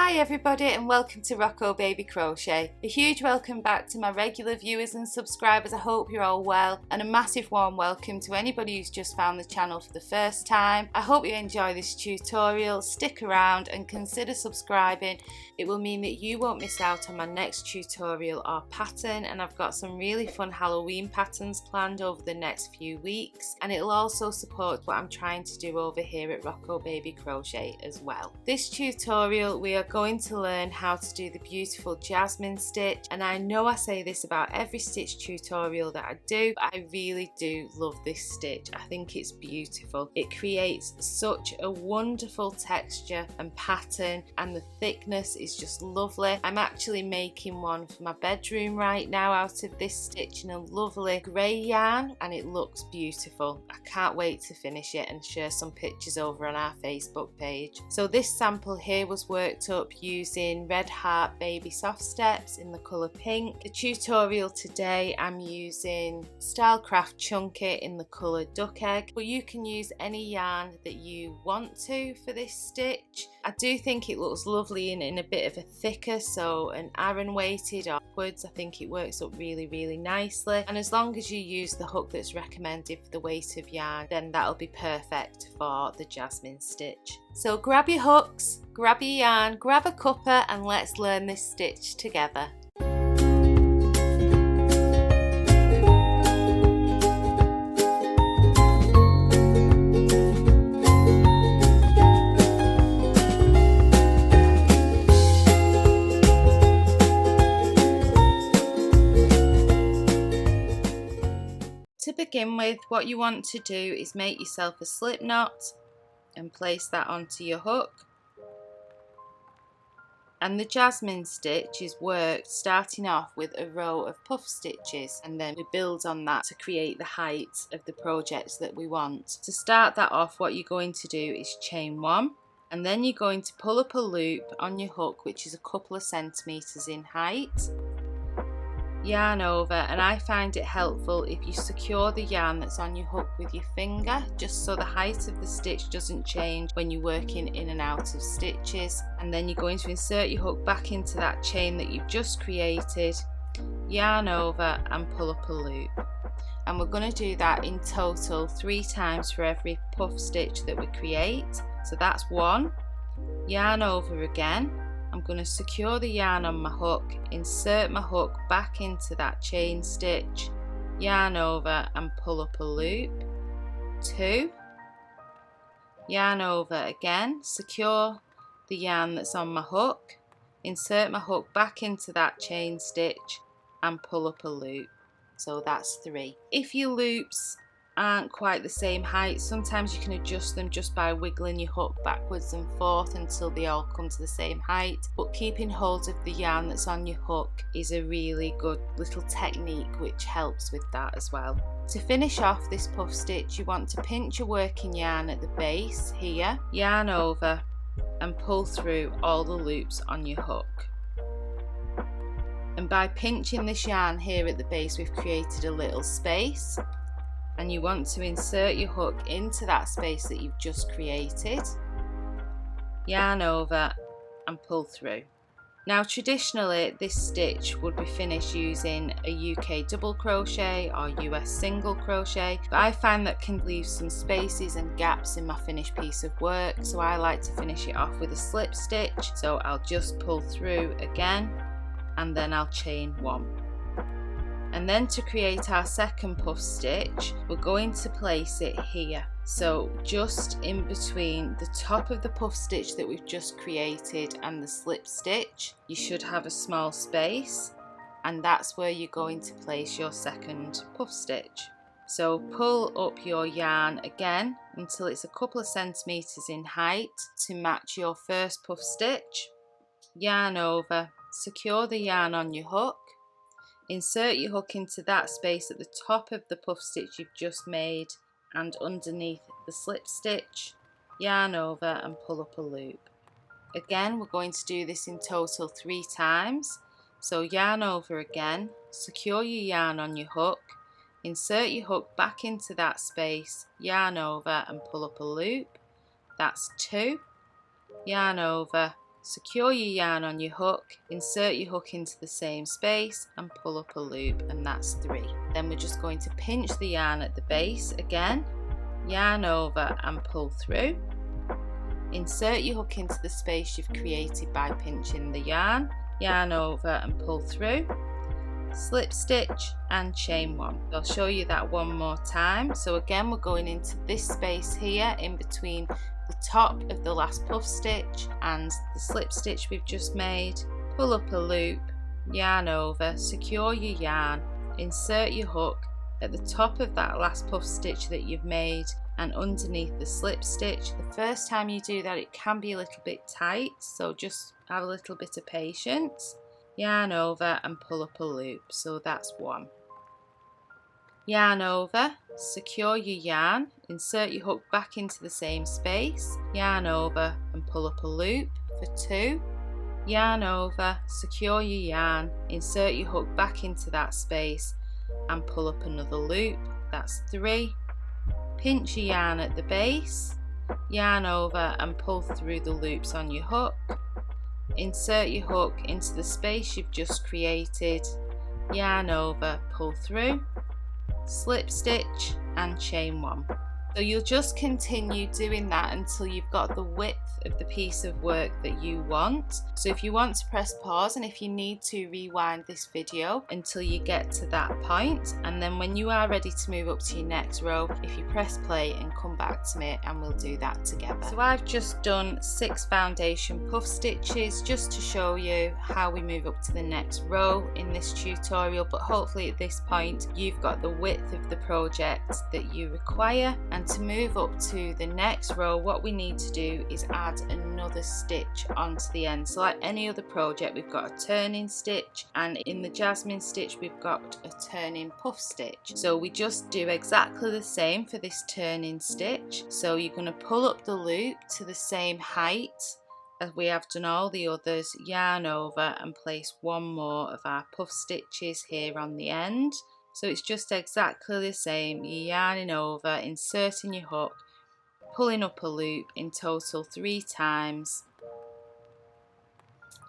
Hi everybody and welcome to Rocco Baby Crochet. A huge welcome back to my regular viewers and subscribers. I hope you're all well, and a massive warm welcome to anybody who's just found the channel for the first time. I hope you enjoy this tutorial, stick around and consider subscribing. It will mean that you won't miss out on my next tutorial or pattern, and I've got some really fun Halloween patterns planned over the next few weeks, and it'll also support what I'm trying to do over here at Rocco Baby Crochet as well. This tutorial we are going to learn how to do the beautiful Jasmin stitch, and I know I say this about every stitch tutorial that I do, but I really do love this stitch. I think it's beautiful. It creates such a wonderful texture and pattern, and the thickness is just lovely. I'm actually making one for my bedroom right now out of this stitch in a lovely grey yarn, and it looks beautiful. I can't wait to finish it and share some pictures over on our Facebook page. So this sample here was worked up using Red Heart Baby Soft Steps in the colour pink. The tutorial today I'm using Stylecraft Chunky in the colour Duck Egg, but you can use any yarn that you want to for this stitch. I do think it looks lovely in a bit of a thicker, so an Aran weighted or upwards. I think it works up really nicely, and as long as you use the hook that's recommended for the weight of yarn, then that'll be perfect for the Jasmin stitch. So grab your hooks, grab your yarn, grab a cuppa, and let's learn this stitch together. To begin with, what you want to do is make yourself a slip knot and place that onto your hook. And the Jasmin stitch is worked starting off with a row of puff stitches, and then we build on that to create the height of the projects that we want. To start that off, what you're going to do is chain one, and then you're going to pull up a loop on your hook which is a couple of centimeters in height. Yarn over, and I find it helpful if you secure the yarn that's on your hook with your finger, just so the height of the stitch doesn't change when you're working in and out of stitches. And then you're going to insert your hook back into that chain that you've just created, yarn over and pull up a loop. And we're going to do that in total 3 times for every puff stitch that we create. So that's 1, yarn over again. I'm going to secure the yarn on my hook, insert my hook back into that chain stitch, yarn over and pull up a loop, 2, yarn over again, secure the yarn that's on my hook, insert my hook back into that chain stitch and pull up a loop. So that's 3. If your loops aren't quite the same height, sometimes you can adjust them just by wiggling your hook backwards and forth until they all come to the same height, but keeping hold of the yarn that's on your hook is a really good little technique which helps with that as well. To finish off this puff stitch, you want to pinch your working yarn at the base here, yarn over and pull through all the loops on your hook. And by pinching this yarn here at the base, we've created a little space, and you want to insert your hook into that space that you've just created, yarn over and pull through. Now traditionally this stitch would be finished using a UK double crochet or US single crochet, but I find that can leave some spaces and gaps in my finished piece of work, so I like to finish it off with a slip stitch. So I'll just pull through again and then I'll chain 1. And then to create our second puff stitch, we're going to place it here. So just in between the top of the puff stitch that we've just created and the slip stitch, you should have a small space, and that's where you're going to place your second puff stitch. So pull up your yarn again until it's a couple of centimeters in height to match your first puff stitch, yarn over, secure the yarn on your hook, insert your hook into that space at the top of the puff stitch you've just made and underneath the slip stitch, yarn over and pull up a loop. Again, we're going to do this in total 3 times. So yarn over again, secure your yarn on your hook, insert your hook back into that space, yarn over and pull up a loop. That's 2, yarn over, secure your yarn on your hook, insert your hook into the same space and pull up a loop, and that's 3. Then we're just going to pinch the yarn at the base again, yarn over and pull through, insert your hook into the space you've created by pinching the yarn, yarn over and pull through, slip stitch and chain 1. I'll show you that one more time. So again, we're going into this space here in between the top of the last puff stitch and the slip stitch we've just made, pull up a loop, yarn over, secure your yarn, insert your hook at the top of that last puff stitch that you've made and underneath the slip stitch. The first time you do that it can be a little bit tight, so just have a little bit of patience. Yarn over and pull up a loop, so that's 1. Yarn over, secure your yarn, insert your hook back into the same space, yarn over and pull up a loop for 2. Yarn over, secure your yarn, insert your hook back into that space and pull up another loop, that's 3. Pinch your yarn at the base, yarn over and pull through the loops on your hook, insert your hook into the space you've just created, yarn over, pull through, slip stitch and chain 1. So you'll just continue doing that until you've got the width of the piece of work that you want. So if you want to press pause and if you need to rewind this video until you get to that point, and then when you are ready to move up to your next row, if you press play and come back to me and we'll do that together. So I've just done 6 foundation puff stitches just to show you how we move up to the next row in this tutorial, but hopefully at this point you've got the width of the project that you require. And to move up to the next row, what we need to do is add another stitch onto the end. So like any other project, we've got a turning stitch, and in the Jasmin stitch we've got a turning puff stitch. So we just do exactly the same for this turning stitch. So you're going to pull up the loop to the same height as we have done all the others, yarn over and place one more of our puff stitches here on the end. So it's just exactly the same, you're yarning over, inserting your hook, pulling up a loop in total 3 times,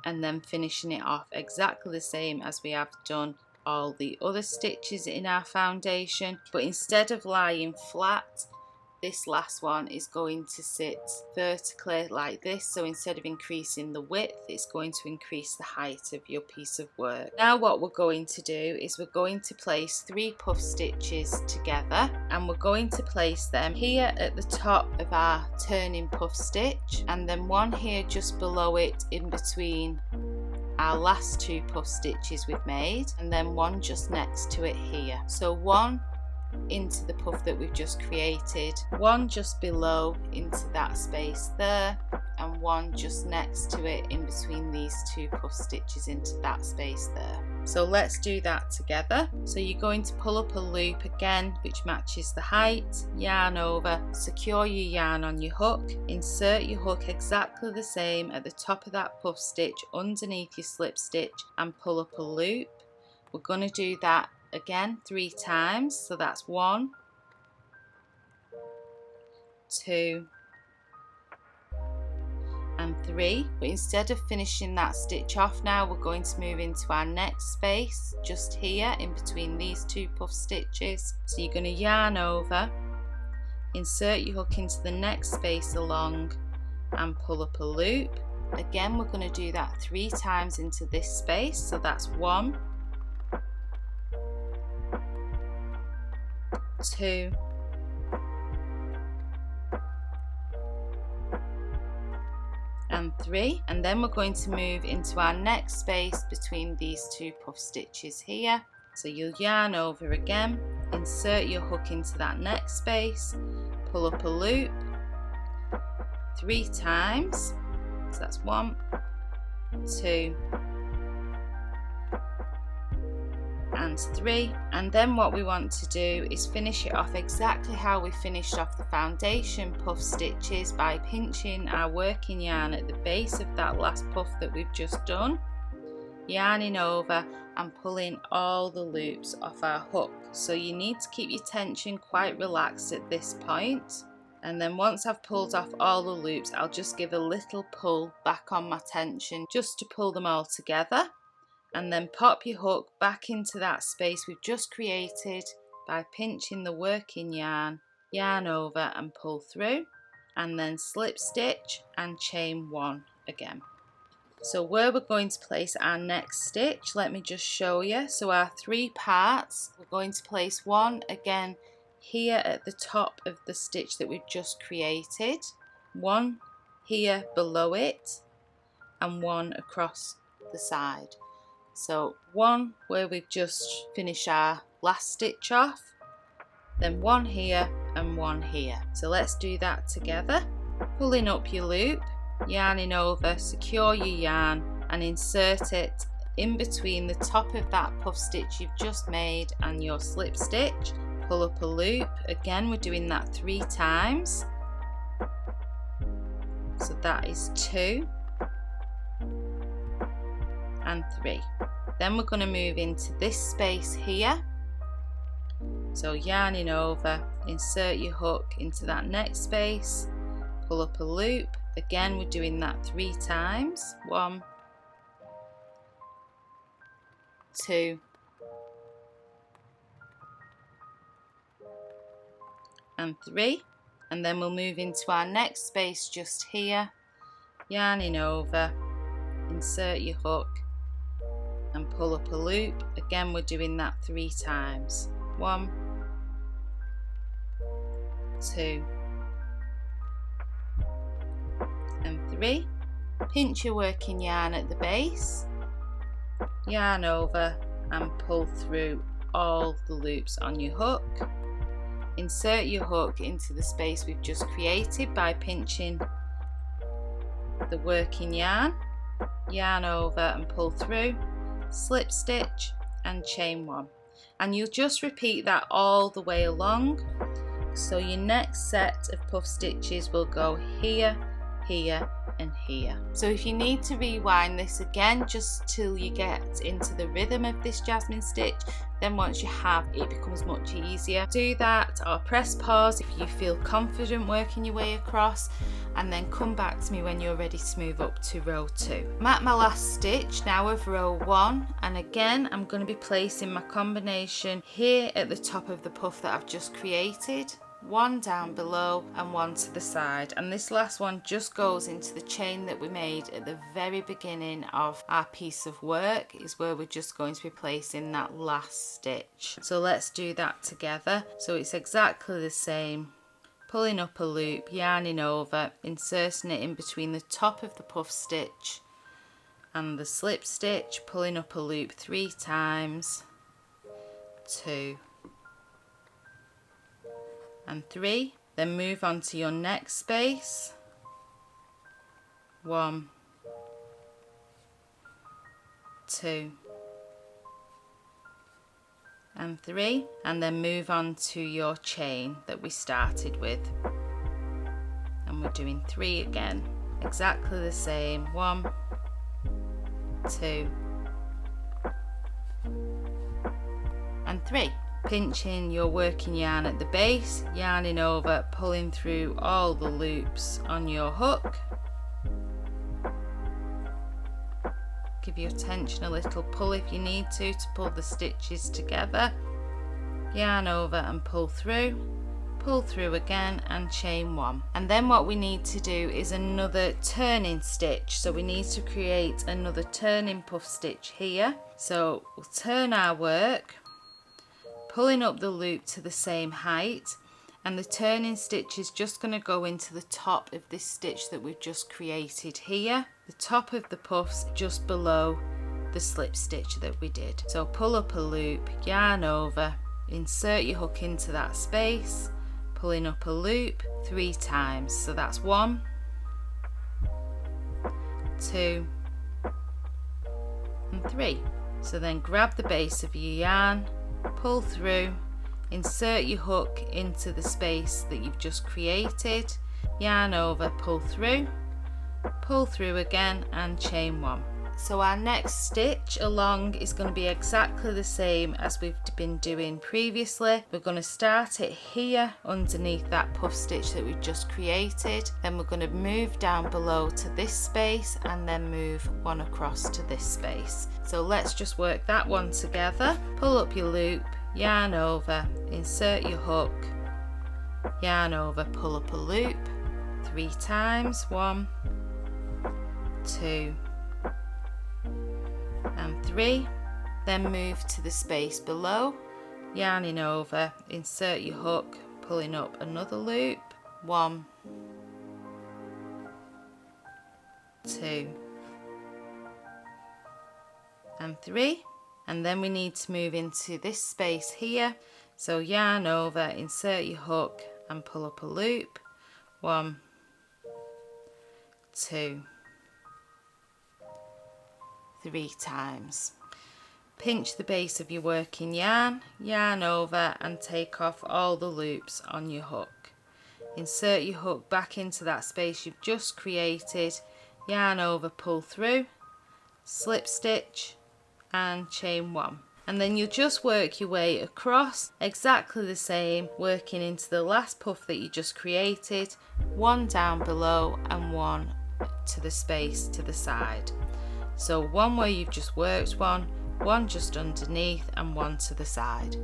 and then finishing it off exactly the same as we have done all the other stitches in our foundation. But instead of lying flat, this last one is going to sit vertically like this. So instead of increasing the width, it's going to increase the height of your piece of work. Now what we're going to do is we're going to place 3 puff stitches together, and we're going to place them here at the top of our turning puff stitch, and then one here just below it in between our last 2 puff stitches we've made, and then one just next to it here. So one into the puff that we've just created, one just below into that space there, and one just next to it in between these 2 puff stitches into that space there. So let's do that together. So you're going to pull up a loop again which matches the height, yarn over, secure your yarn on your hook, insert your hook exactly the same at the top of that puff stitch underneath your slip stitch and pull up a loop. We're going to do that again 3 times, so that's 1, 2 and 3. But instead of finishing that stitch off now, we're going to move into our next space just here in between these 2 puff stitches. So you're going to yarn over, insert your hook into the next space along and pull up a loop. Again, we're going to do that 3 times into this space, so that's 1, 2 and 3, and then we're going to move into our next space between these 2 puff stitches here. So you'll yarn over again, insert your hook into that next space, pull up a loop 3 times, so that's 1, 2 and 3, and then what we want to do is finish it off exactly how we finished off the foundation puff stitches, by pinching our working yarn at the base of that last puff that we've just done, yarning over and pulling all the loops off our hook. So you need to keep your tension quite relaxed at this point, And then once I've pulled off all the loops, I'll just give a little pull back on my tension just to pull them all together, and then pop your hook back into that space we've just created by pinching the working yarn, yarn over and pull through, and then slip stitch and chain 1 again. So where we're going to place our next stitch, let me just show you. So our 3 parts, we're going to place 1 again here at the top of the stitch that we've just created, 1 here below it, and 1 across the side. So 1 where we've just finished our last stitch off, then 1 here and 1 here. So let's do that together. Pulling up your loop, yarning over, secure your yarn and insert it in between the top of that puff stitch you've just made and your slip stitch. Pull up a loop, again we're doing that 3 times, so that is 2 and 3. Then we're going to move into this space here, so yarning over, insert your hook into that next space, pull up a loop, again we're doing that 3 times, 1, 2 and 3, and then we'll move into our next space just here, yarning over, insert your hook and pull up a loop, again we're doing that 3 times, 1, 2 and 3, pinch your working yarn at the base, yarn over and pull through all the loops on your hook. Insert your hook into the space we've just created by pinching the working yarn, yarn over and pull through, slip stitch and chain 1. And you'll just repeat that all the way along. So your next set of puff stitches will go here, here and here. So if you need to rewind this again just till you get into the rhythm of this Jasmin stitch, then once you have, it becomes much easier. Do that or press pause if you feel confident working your way across, and then come back to me when you're ready to move up to row 2. I'm at my last stitch now of row 1, and again I'm going to be placing my combination here at the top of the puff that I've just created, 1 down below and 1 to the side, and this last one just goes into the chain that we made at the very beginning of our piece of work, is where we're just going to be placing that last stitch. So let's do that together. So it's exactly the same, pulling up a loop, yarning over, inserting it in between the top of the puff stitch and the slip stitch, pulling up a loop 3 times, 2 and 3, then move on to your next space, 1, 2 and 3, and then move on to your chain that we started with, and we're doing 3 again, exactly the same, 1, 2 and 3. Pinching your working yarn at the base, yarning over, pulling through all the loops on your hook. Give your tension a little pull if you need to pull the stitches together. Yarn over and pull through again and chain 1. And then what we need to do is another turning stitch. So we need to create another turning puff stitch here. So we'll turn our work, pulling up the loop to the same height, and the turning stitch is just going to go into the top of this stitch that we've just created here, the top of the puffs just below the slip stitch that we did. So pull up a loop, yarn over, insert your hook into that space, pulling up a loop 3 times, so that's 1, 2 and 3. So then grab the base of your yarn, pull through, insert your hook into the space that you've just created, yarn over, pull through again and chain 1. So our next stitch along is going to be exactly the same as we've been doing previously. We're going to start it here underneath that puff stitch that we've just created. Then we're going to move down below to this space and then move one across to this space. So let's just work that one together. Pull up your loop, yarn over, insert your hook, yarn over, pull up a loop 3 times, 1, 2 and 3, then move to the space below, yarning over, insert your hook, pulling up another loop, 1, 2 and 3, and then we need to move into this space here, so yarn over, insert your hook and pull up a loop, 1, 2, 3 times. Pinch the base of your working yarn, yarn over and take off all the loops on your hook. Insert your hook back into that space you've just created, yarn over, pull through, slip stitch and chain 1. And then you'll just work your way across exactly the same, working into the last puff that you just created, 1 down below and 1 to the space to the side. So 1 where you've just worked 1 just underneath and 1 to the side.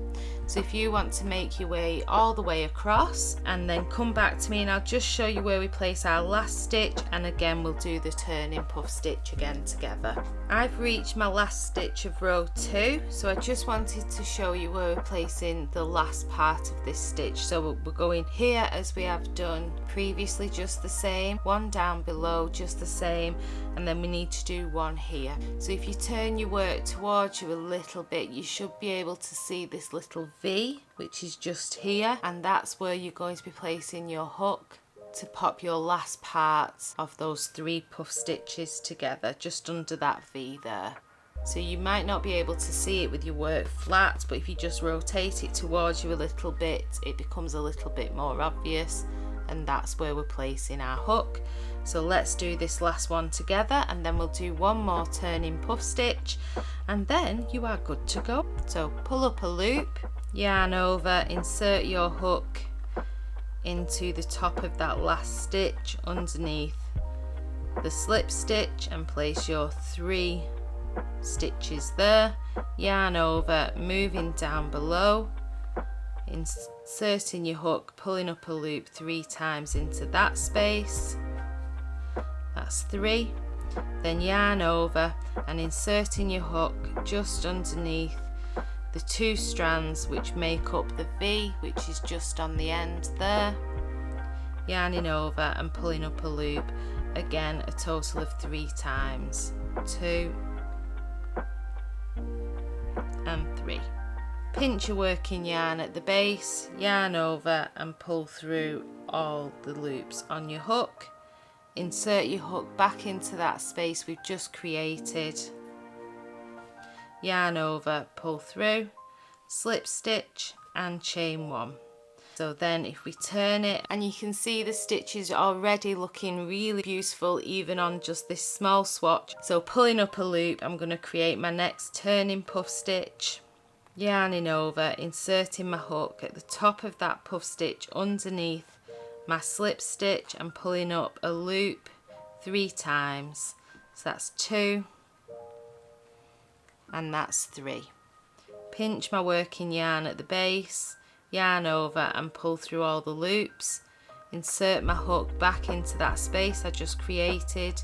So if you want to make your way all the way across and then come back to me and I'll just show you where we place our last stitch, and again we'll do the turning puff stitch again together. I've reached my last stitch of row 2, so I just wanted to show you where we're placing the last part of this stitch. So we're going here as we have done previously, just the same, 1 down below, just the same, and then we need to do 1 here. So if you turn your work towards you a little bit, you should be able to see this little V, which is just here, and that's where you're going to be placing your hook to pop your last parts of those 3 puff stitches together, just under that V there. So you might not be able to see it with your work flat, but if you just rotate it towards you a little bit, it becomes a little bit more obvious, and that's where we're placing our hook. So let's do this last one together and then we'll do 1 more turning puff stitch and then you are good to go. So pull up a loop, yarn over, insert your hook into the top of that last stitch underneath the slip stitch and place your 3 stitches there, yarn over, moving down below, inserting your hook, pulling up a loop 3 times into that space, that's 3, then yarn over and inserting your hook just underneath the 2 strands which make up the V, which is just on the end there, yarning over and pulling up a loop, again a total of 3 times, 2 and 3. Pinch your working yarn at the base, yarn over and pull through all the loops on your hook, insert your hook back into that space we've just created, yarn over, pull through, slip stitch and chain 1. So then if we turn it, and you can see the stitches already looking really beautiful even on just this small swatch. So pulling up a loop, I'm going to create my next turning puff stitch, yarning over, inserting my hook at the top of that puff stitch underneath my slip stitch and pulling up a loop 3 times. So that's 2 and that's 3. Pinch my working yarn at the base, yarn over and pull through all the loops, insert my hook back into that space I just created,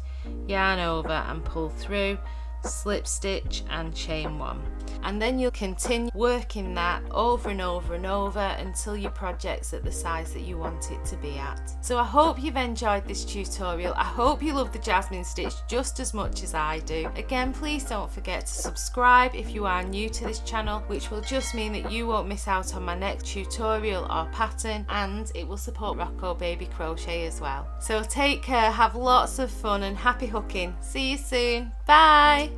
yarn over and pull through, slip stitch and chain 1. And then you'll continue working that over and over and over until your project's at the size that you want it to be at. So I hope you've enjoyed this tutorial. I hope you love the Jasmin Stitch just as much as I do. Again, please don't forget to subscribe if you are new to this channel, which will just mean that you won't miss out on my next tutorial or pattern, and it will support Rocco Baby Crochet as well. So take care, have lots of fun and happy hooking. See you soon. Bye!